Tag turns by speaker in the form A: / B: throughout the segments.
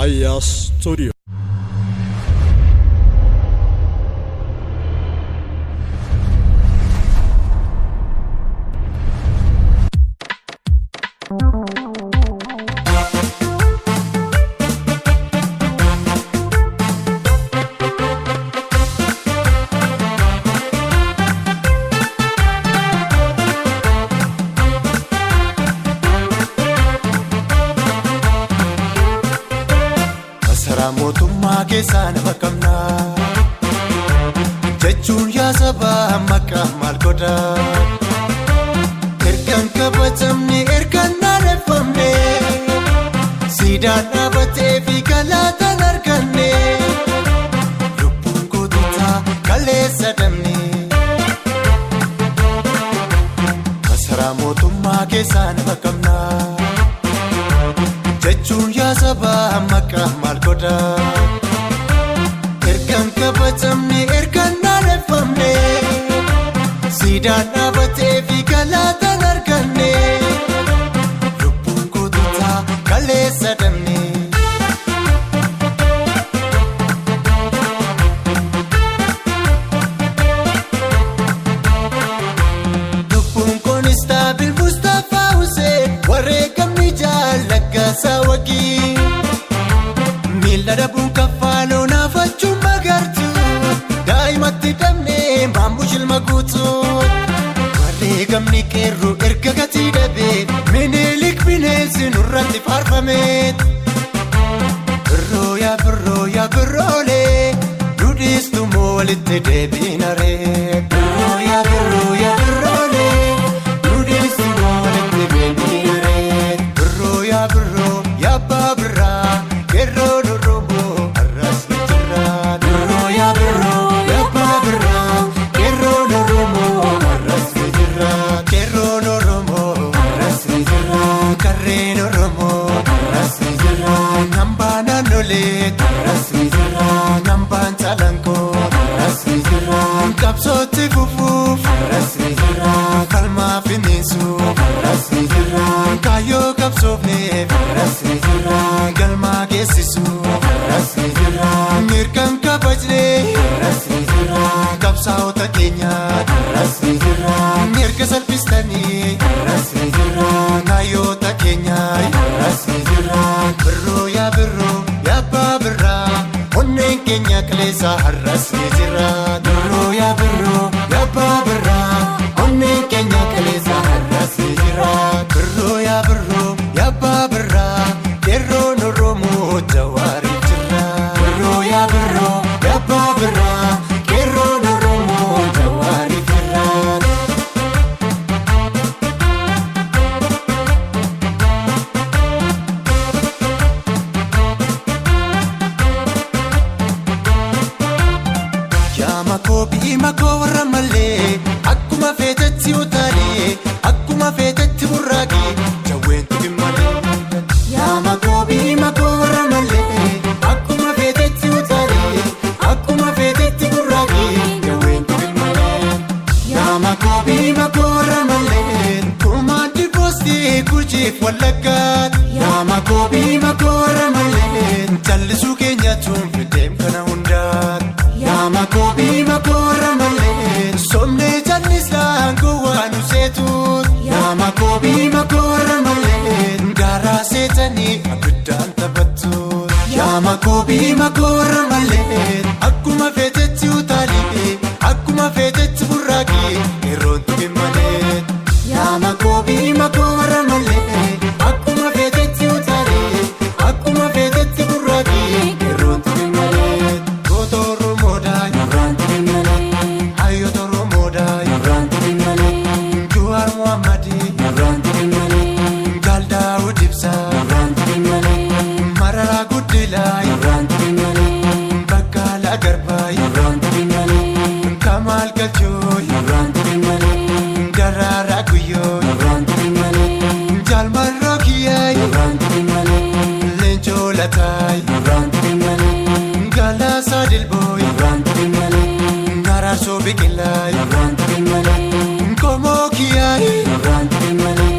A: Fayyaa Studio.
B: Mootummaa keessaa nama qabna jechuun yaa sabaa maqaa maal godha ergaan kabajamne ergaan naaneffamne siidaan dhaabatee fi galaataan arganne lubbuun goototaa kaleessa dabne masaraa mootummaa keessaa nama qabna jechuun yaa sabaa maqaa maal godha ergaan kabajamne ergaan naaneffamne siidaan dhaabatee fi galaataan arganne lubbuun goototaa kaleessa dabne. Lubbuun koonistaabil Mustafaa Huseen wareegamni jaallagaasaa wagii miila dhabuun kaffaaloo naafachuun magartuu daa'imatti dabnee maammush ilma guutuu wareegamni qeerroo erga gatii dhabee Minilik bineensi nurratti faarfamee birroo yaa birroolee duudhistu moo walitti deebiinaree birroo yaa birroolee duudhistu moo walitti deebiinaree birroo yaa abbaa birraa qeerroo Oromoo arras ni jira birroo yaa abbaa birraa qeerroo Oromoo arras ni jira qeerroo Oromoo arras ni jira karreen Oromoo arras ni jira nambaan naannolee arras ni jira nambaan Calankoo arras ni jira qabsootti fufuuf arras ni jira falmaa finiinsuuf arras ni jira kaayyoo qabsoofneef arras ni jira galmaa geessisuuf arras ni jira mirgaan kabajnee arras ni jira qabsaa'ota keenya arras ni jira mirga salphistanii arras ni jira kaayyoota keenya arras ni jira birroo yaa abbaa birraa onneen keenya kaleessa arras ni jira birroo yaa abbaa birraa onneen keenya kaleessa arras ni jira birroo yaa abbaa birraa qeerroon Oromoo jawaariif jira birroo yaa abbaa birraa qeerroon Oromoo jawaariif jira. Yaa makoo warra malee akkuma feetetti utaalee akkuma feetetti burraaqee jawweentu dhimmalee. Yaa makoo warra malee akkuma feetetti utaalee akkuma feetetti burraaqee jawweentu dhimmalee. Yaa makoo warra malee kumaandi boostii Gujiif Wallaggaat. Yaa makoo warra malee jallisuu keenyatuun fideem kana hundaat. Yaa makoo warra malee somnee jallisaan gowwaa nu seetuut. Yaa makoo warra malee gaaraa seetanii abiddaan taphattuut. Yaa makoo warra malee akkuma feetetti utaalee akkuma feetetti burraaqee qeerroon tuqe malee. Yaa makoo warra malee akkuma feetetti utaalee akkuma feetetti burraaqee qeerroon tuqe malee. Goota Oromoodhaa nurraan tuqe malee hayyoota Oromoodhaa nurraan tuqe malee Jawaar Mohammadii nurraan tuqe malee Gaal Daawud Ibsaa nurraan tuqe malee Mararaa Guddilaa nurraan tuqe malee Baqqalaa Garbaa nurraan tuqe malee Kamaal Galchoo nurraan tuqe malee Daraaraa Guyyoo nurraan tuqe malee Jaalmaan Rookiyaa nurraan tuqe malee Leencoo Lataa nurraan tuqe malee Galaasaa Dilboo nurraan tuqe malee Garaarsoo Biqilaa nurraan tuqe malee Komoo Kiyaa nurraan tuqe malee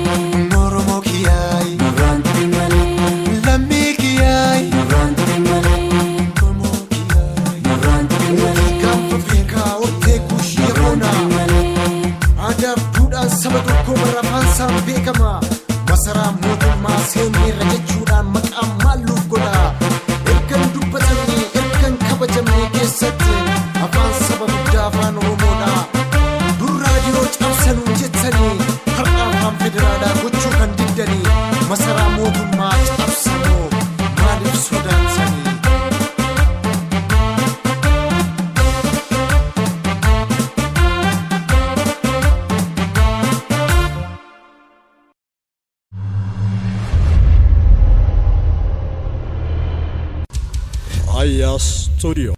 B: Oromoo Kiyaa nurraan tuqe malee Lammii Kiyaa nurraan tuqe seenirra jechuudhaan maqaan maalluuf godha ergan dubbatamne ergan kabajamne keessatti afaan saba guddaa afaan oromoodha dur raadiyoo cabsanuu jettanii har'a afaan federaalaa gochuu kan diddanii masaraa mootummaa cabsanoo maaliif sodaattanii
A: Aya Studio.